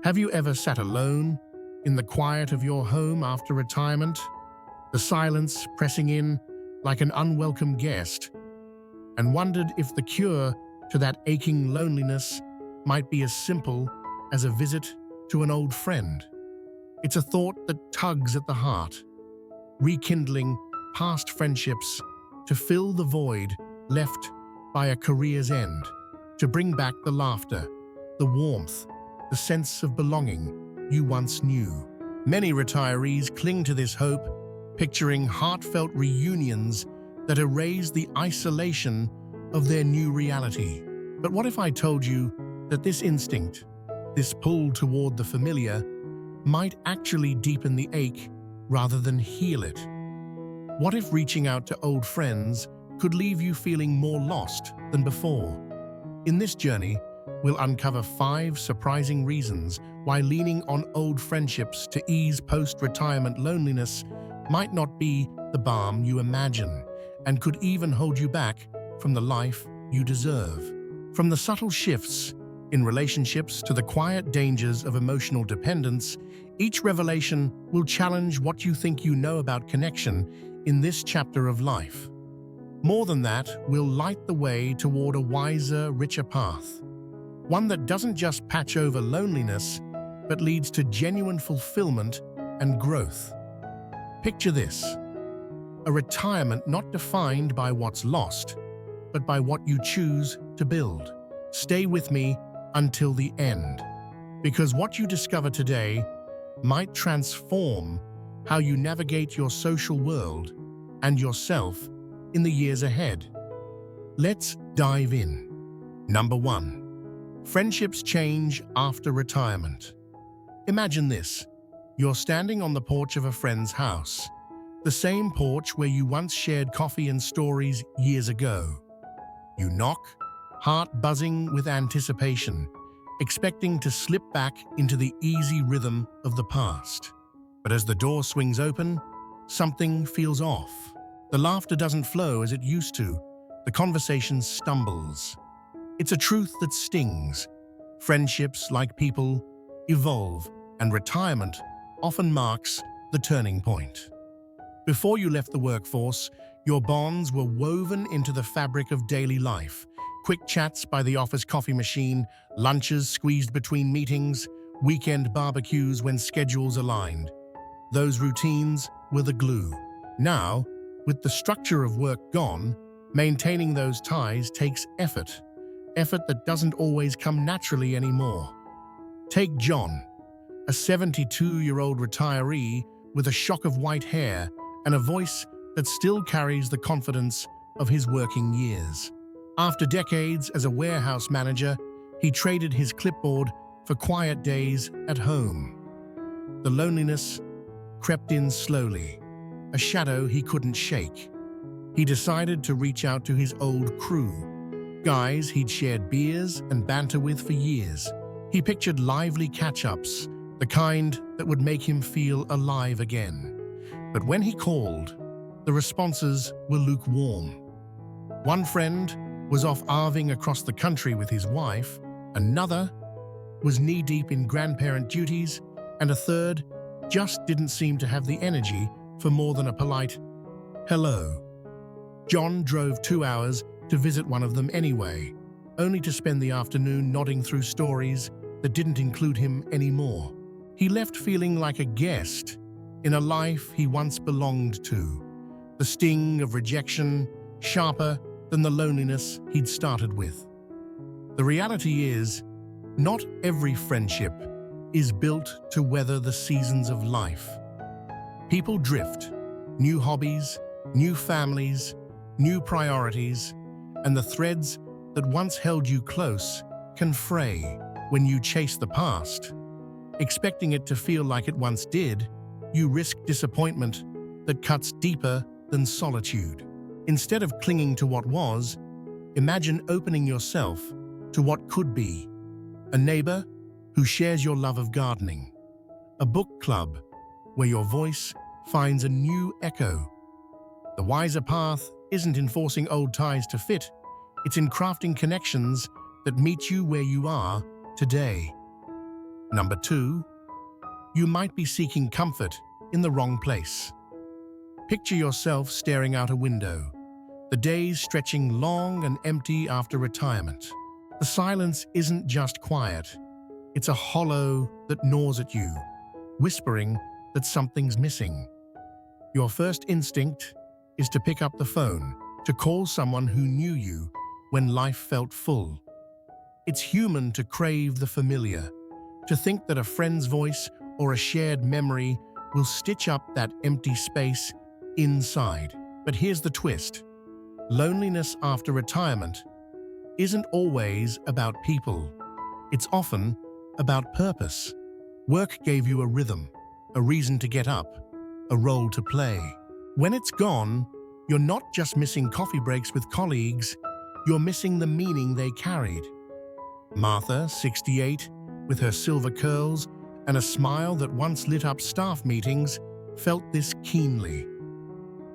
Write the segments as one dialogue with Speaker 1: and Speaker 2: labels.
Speaker 1: Have you ever sat alone in the quiet of your home after retirement, the silence pressing in like an unwelcome guest, and wondered if the cure to that aching loneliness might be as simple as a visit to an old friend? It's a thought that tugs at the heart, rekindling past friendships to fill the void left by a career's end, to bring back the laughter, the warmth, the sense of belonging you once knew. Many retirees cling to this hope, picturing heartfelt reunions that erase the isolation of their new reality. But what if I told you that this instinct, this pull toward the familiar, might actually deepen the ache rather than heal it? What if reaching out to old friends could leave you feeling more lost than before? In this journey, we'll uncover 5 surprising reasons why leaning on old friendships to ease post-retirement loneliness might not be the balm you imagine, and could even hold you back from the life you deserve. From the subtle shifts in relationships to the quiet dangers of emotional dependence, each revelation will challenge what you think you know about connection in this chapter of life. More than that, we'll light the way toward a wiser, richer path. One that doesn't just patch over loneliness, but leads to genuine fulfillment and growth. Picture this: a retirement not defined by what's lost, but by what you choose to build. Stay with me until the end, because what you discover today might transform how you navigate your social world and yourself in the years ahead. Let's dive in. Number 1. Friendships change after retirement. Imagine this: you're standing on the porch of a friend's house, the same porch where you once shared coffee and stories years ago. You knock, heart buzzing with anticipation, expecting to slip back into the easy rhythm of the past. But as the door swings open, something feels off. The laughter doesn't flow as it used to. The conversation stumbles. It's a truth that stings. Friendships, like people, evolve, and retirement often marks the turning point. Before you left the workforce, your bonds were woven into the fabric of daily life. Quick chats by the office coffee machine, lunches squeezed between meetings, weekend barbecues when schedules aligned. Those routines were the glue. Now, with the structure of work gone, maintaining those ties takes effort that doesn't always come naturally anymore. Take John, a 72-year-old retiree with a shock of white hair and a voice that still carries the confidence of his working years. After decades as a warehouse manager, he traded his clipboard for quiet days at home. The loneliness crept in slowly, a shadow he couldn't shake. He decided to reach out to his old crew, guys he'd shared beers and banter with for years. He pictured lively catch-ups, the kind that would make him feel alive again. But when he called, the responses were lukewarm. One friend was off arving across the country with his wife, another was knee-deep in grandparent duties, and a third just didn't seem to have the energy for more than a polite hello. John drove 2 hours to visit one of them anyway, only to spend the afternoon nodding through stories that didn't include him anymore. He left feeling like a guest in a life he once belonged to, the sting of rejection sharper than the loneliness he'd started with. The reality is, not every friendship is built to weather the seasons of life. People drift, new hobbies, new families, new priorities, and the threads that once held you close can fray. When you chase the past, expecting it to feel like it once did, you risk disappointment that cuts deeper than solitude. Instead of clinging to what was, imagine opening yourself to what could be. A neighbor who shares your love of gardening. A book club where your voice finds a new echo. The wiser path isn't in forcing old ties to fit, it's in crafting connections that meet you where you are today. Number 2, you might be seeking comfort in the wrong place. Picture yourself staring out a window, the days stretching long and empty after retirement. The silence isn't just quiet, it's a hollow that gnaws at you, whispering that something's missing. Your first instinct is to pick up the phone, to call someone who knew you when life felt full. It's human to crave the familiar, to think that a friend's voice or a shared memory will stitch up that empty space inside. But here's the twist. Loneliness after retirement isn't always about people. It's often about purpose. Work gave you a rhythm, a reason to get up, a role to play. When it's gone, you're not just missing coffee breaks with colleagues, you're missing the meaning they carried. Martha, 68, with her silver curls and a smile that once lit up staff meetings, felt this keenly.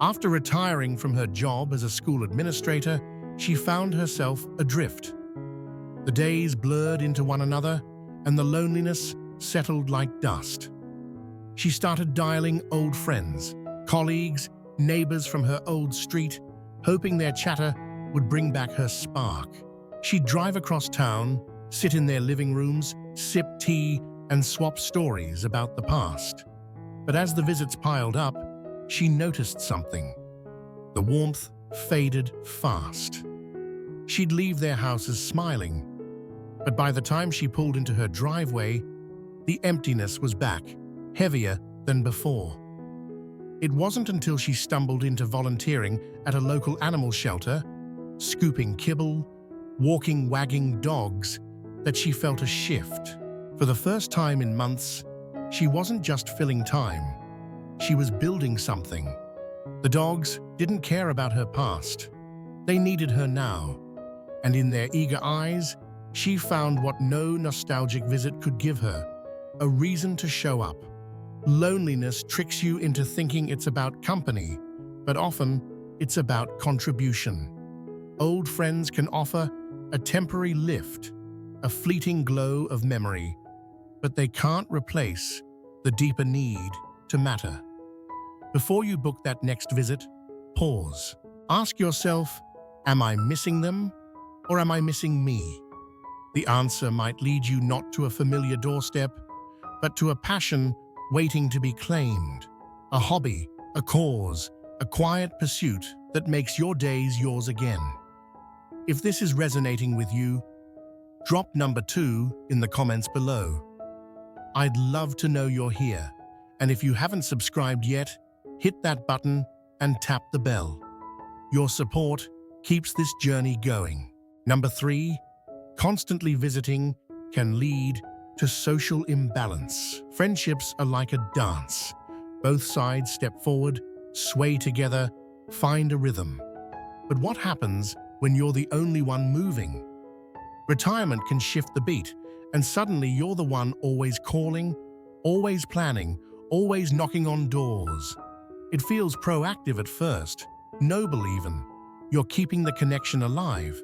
Speaker 1: After retiring from her job as a school administrator, she found herself adrift. The days blurred into one another, and the loneliness settled like dust. She started dialing old friends, colleagues, neighbors from her old street, hoping their chatter would bring back her spark. She'd drive across town, sit in their living rooms, sip tea, and swap stories about the past. But as the visits piled up, she noticed something. The warmth faded fast. She'd leave their houses smiling, but by the time she pulled into her driveway, the emptiness was back, heavier than before. It wasn't until she stumbled into volunteering at a local animal shelter, scooping kibble, walking wagging dogs, that she felt a shift. For the first time in months, she wasn't just filling time. She was building something. The dogs didn't care about her past. They needed her now. And in their eager eyes, she found what no nostalgic visit could give her, a reason to show up. Loneliness tricks you into thinking it's about company, but often it's about contribution. Old friends can offer a temporary lift, a fleeting glow of memory, but they can't replace the deeper need to matter. Before you book that next visit, pause. Ask yourself, am I missing them or am I missing me? The answer might lead you not to a familiar doorstep, but to a passion waiting to be claimed, a hobby, a cause, a quiet pursuit that makes your days yours again. If this is resonating with you, drop number 2 in the comments below. I'd love to know you're here, and if you haven't subscribed yet, hit that button and tap the bell. Your support keeps this journey going. Number 3, constantly visiting can lead to social imbalance. Friendships are like a dance. Both sides step forward, sway together, find a rhythm. But what happens when you're the only one moving? Retirement can shift the beat, and suddenly you're the one always calling, always planning, always knocking on doors. It feels proactive at first, noble even. You're keeping the connection alive.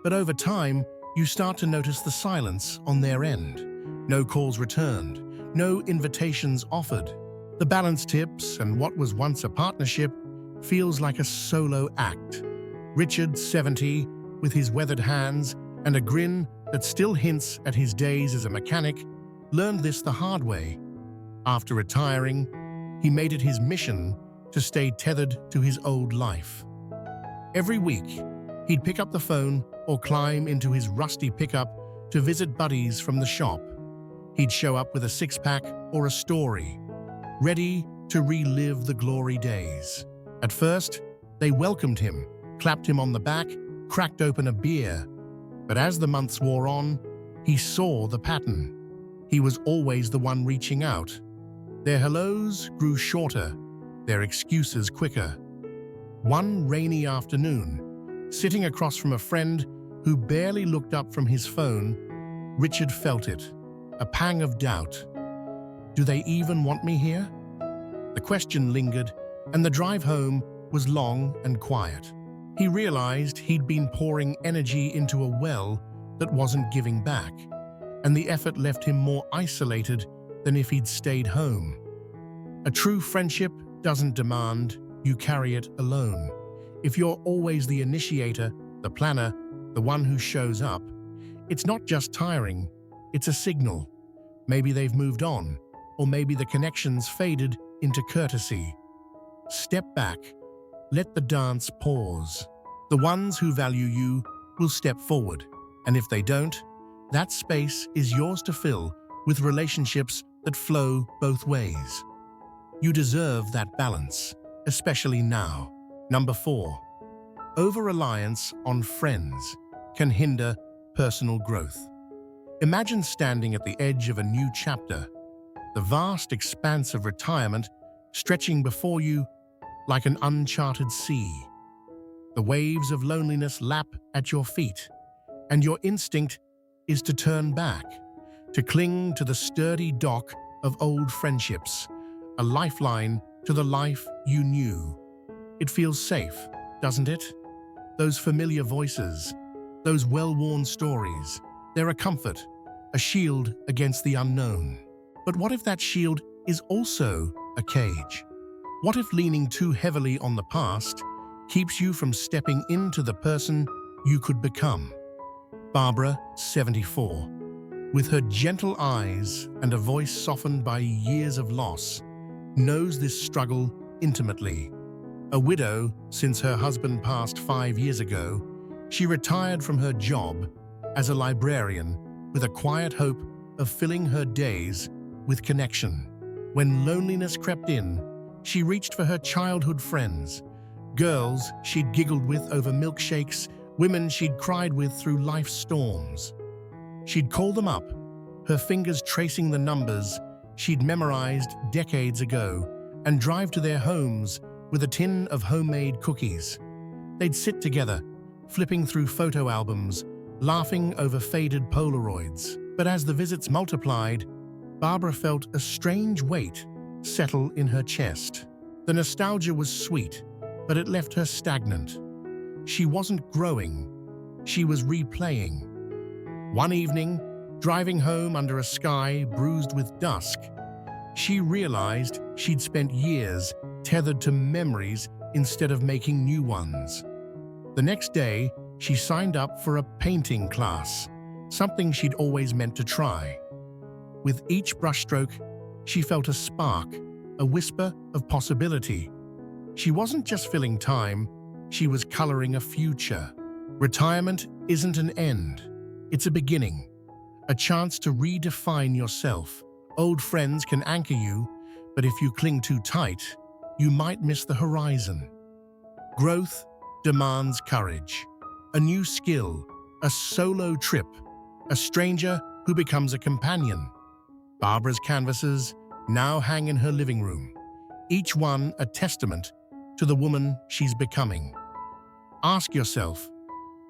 Speaker 1: But over time, you start to notice the silence on their end. No calls returned, no invitations offered. The balance tips, and what was once a partnership feels like a solo act. Richard, 70, with his weathered hands and a grin that still hints at his days as a mechanic, learned this the hard way. After retiring, he made it his mission to stay tethered to his old life. Every week, he'd pick up the phone or climb into his rusty pickup to visit buddies from the shop. He'd show up with a six-pack or a story, ready to relive the glory days. At first, they welcomed him, clapped him on the back, cracked open a beer. But as the months wore on, he saw the pattern. He was always the one reaching out. Their hellos grew shorter, their excuses quicker. One rainy afternoon, sitting across from a friend who barely looked up from his phone, Richard felt it, a pang of doubt. Do they even want me here? The question lingered, and the drive home was long and quiet. He realized he'd been pouring energy into a well that wasn't giving back. and the effort left him more isolated than if he'd stayed home. A true friendship doesn't demand you carry it alone. If you're always the initiator, the planner, the one who shows up, it's not just tiring, it's a signal. Maybe they've moved on, or maybe the connection's faded into courtesy. Step back. Let the dance pause. The ones who value you will step forward, and if they don't, that space is yours to fill with relationships that flow both ways. You deserve that balance, especially now. Number 4. Over-reliance on friends can hinder personal growth. Imagine standing at the edge of a new chapter, the vast expanse of retirement stretching before you like an uncharted sea. The waves of loneliness lap at your feet, and your instinct is to turn back, to cling to the sturdy dock of old friendships, a lifeline to the life you knew. It feels safe, doesn't it? Those familiar voices, those well-worn stories, they're a comfort, a shield against the unknown. But what if that shield is also a cage? What if leaning too heavily on the past keeps you from stepping into the person you could become? Barbara, 74, with her gentle eyes and a voice softened by years of loss, knows this struggle intimately. A widow since her husband passed 5 years ago, she retired from her job as a librarian with a quiet hope of filling her days with connection. When loneliness crept in, she reached for her childhood friends, girls she'd giggled with over milkshakes, women she'd cried with through life's storms. She'd call them up, her fingers tracing the numbers she'd memorized decades ago, and drive to their homes with a tin of homemade cookies. They'd sit together, flipping through photo albums, laughing over faded Polaroids. But as the visits multiplied, Barbara felt a strange weight settle in her chest. The nostalgia was sweet, but it left her stagnant. She wasn't growing, she was replaying. One evening, driving home under a sky bruised with dusk, she realized she'd spent years tethered to memories instead of making new ones. The next day, she signed up for a painting class, something she'd always meant to try. With each brushstroke, she felt a spark, a whisper of possibility. She wasn't just filling time, she was coloring a future. Retirement isn't an end, it's a beginning, a chance to redefine yourself. Old friends can anchor you, but if you cling too tight, you might miss the horizon. Growth demands courage, a new skill, a solo trip, a stranger who becomes a companion. Barbara's canvases now hang in her living room, each one a testament to the woman she's becoming. Ask yourself,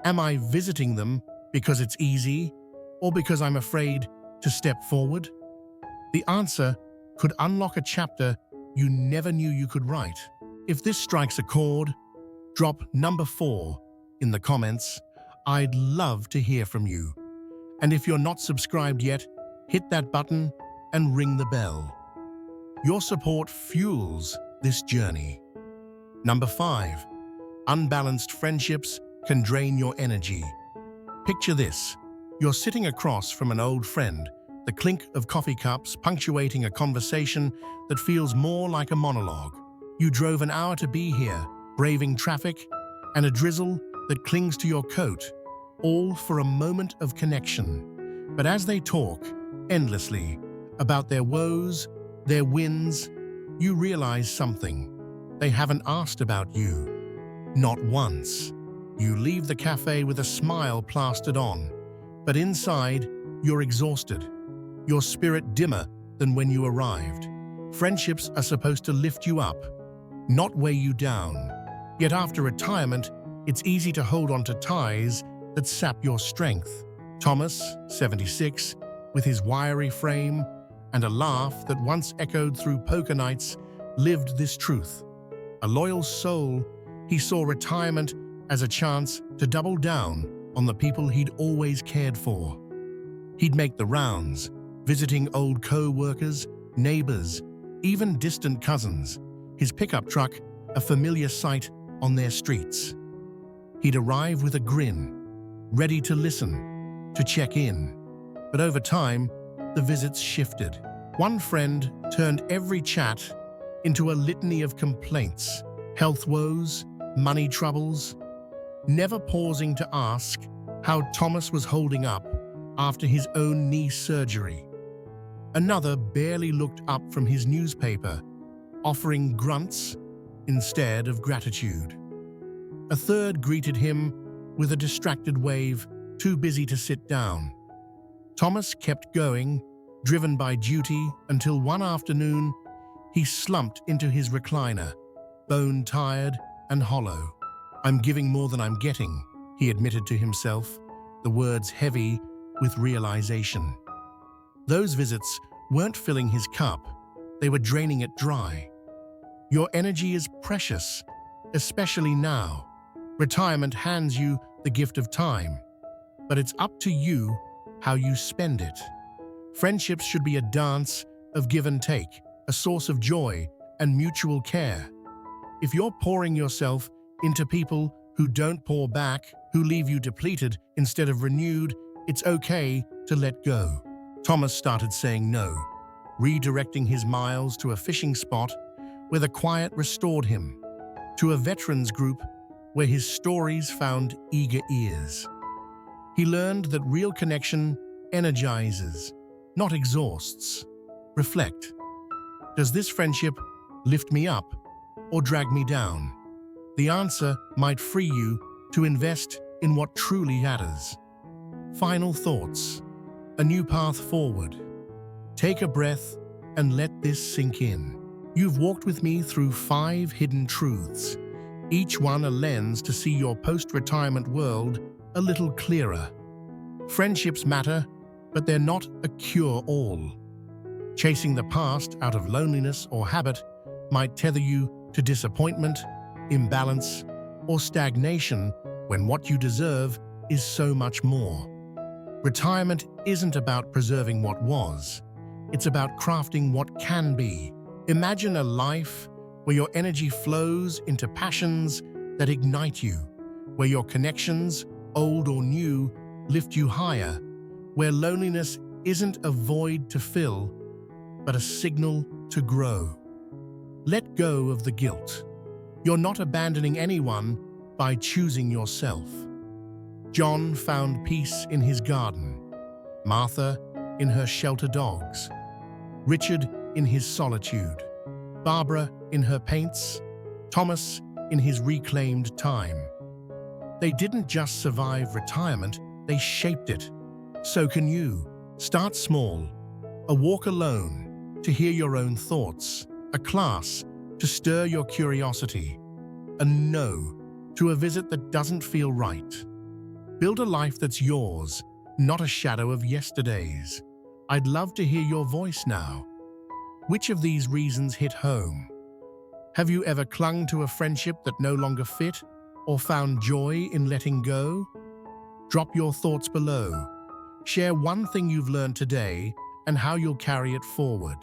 Speaker 1: am I visiting them because it's easy or because I'm afraid to step forward? The answer could unlock a chapter you never knew you could write. If this strikes a chord, drop number 4 in the comments. I'd love to hear from you. And if you're not subscribed yet, hit that button and ring the bell. Your support fuels this journey. Number 5, unbalanced friendships can drain your energy. Picture this. You're sitting across from an old friend, the clink of coffee cups punctuating a conversation that feels more like a monologue. You drove an hour to be here, braving traffic and a drizzle that clings to your coat, all for a moment of connection. But as they talk, endlessly, about their woes, their wins, you realize something. They haven't asked about you. Not once. You leave the cafe with a smile plastered on, but inside, you're exhausted. Your spirit dimmer than when you arrived. Friendships are supposed to lift you up, not weigh you down. Yet after retirement, it's easy to hold on to ties that sap your strength. Thomas, 76, with his wiry frame and a laugh that once echoed through poker nights, lived this truth. A loyal soul, he saw retirement as a chance to double down on the people he'd always cared for. He'd make the rounds, visiting old co-workers, neighbors, even distant cousins, his pickup truck a familiar sight on their streets. He'd arrive with a grin, ready to listen, to check in. But over time, the visits shifted. One friend turned every chat into a litany of complaints, health woes, money troubles, never pausing to ask how Thomas was holding up after his own knee surgery. Another barely looked up from his newspaper, offering grunts instead of gratitude. A third greeted him with a distracted wave, too busy to sit down. Thomas kept going, driven by duty, until one afternoon he slumped into his recliner, bone-tired and hollow. "I'm giving more than I'm getting," he admitted to himself, the words heavy with realization. Those visits weren't filling his cup, they were draining it dry. Your energy is precious, especially now. Retirement hands you the gift of time, but it's up to you how you spend it. Friendships should be a dance of give and take, a source of joy and mutual care. If you're pouring yourself into people who don't pour back, who leave you depleted instead of renewed, it's okay to let go. Thomas started saying no, redirecting his miles to a fishing spot where the quiet restored him, to a veterans group where his stories found eager ears. He learned that real connection energizes, not exhausts. Reflect. Does this friendship lift me up or drag me down? The answer might free you to invest in what truly matters. Final thoughts. A new path forward. Take a breath and let this sink in. You've walked with me through 5 hidden truths, each one a lens to see your post-retirement world a little clearer. Friendships matter, but they're not a cure-all. Chasing the past out of loneliness or habit might tether you to disappointment, imbalance, or stagnation when what you deserve is so much more. Retirement isn't about preserving what was. It's about crafting what can be. Imagine a life where your energy flows into passions that ignite you, where your connections, old or new, lift you higher, where loneliness isn't a void to fill, but a signal to grow. Let go of the guilt. You're not abandoning anyone by choosing yourself. John found peace in his garden, Martha in her shelter dogs, Richard in his solitude, Barbara in her paints, Thomas in his reclaimed time. They didn't just survive retirement, they shaped it. So can you. Start small. A walk alone to hear your own thoughts, a class to stir your curiosity, a no to a visit that doesn't feel right. Build a life that's yours, not a shadow of yesterday's. I'd love to hear your voice now. Which of these reasons hit home? Have you ever clung to a friendship that no longer fit, or found joy in letting go? Drop your thoughts below. Share one thing you've learned today and how you'll carry it forward.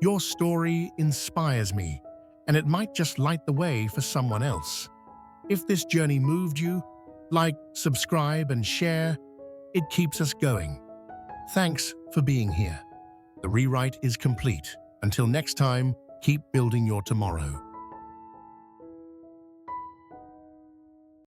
Speaker 1: Your story inspires me, and it might just light the way for someone else. If this journey moved you, like, subscribe, and share. It keeps us going. Thanks for being here. The rewrite is complete. Until next time, keep building your tomorrow.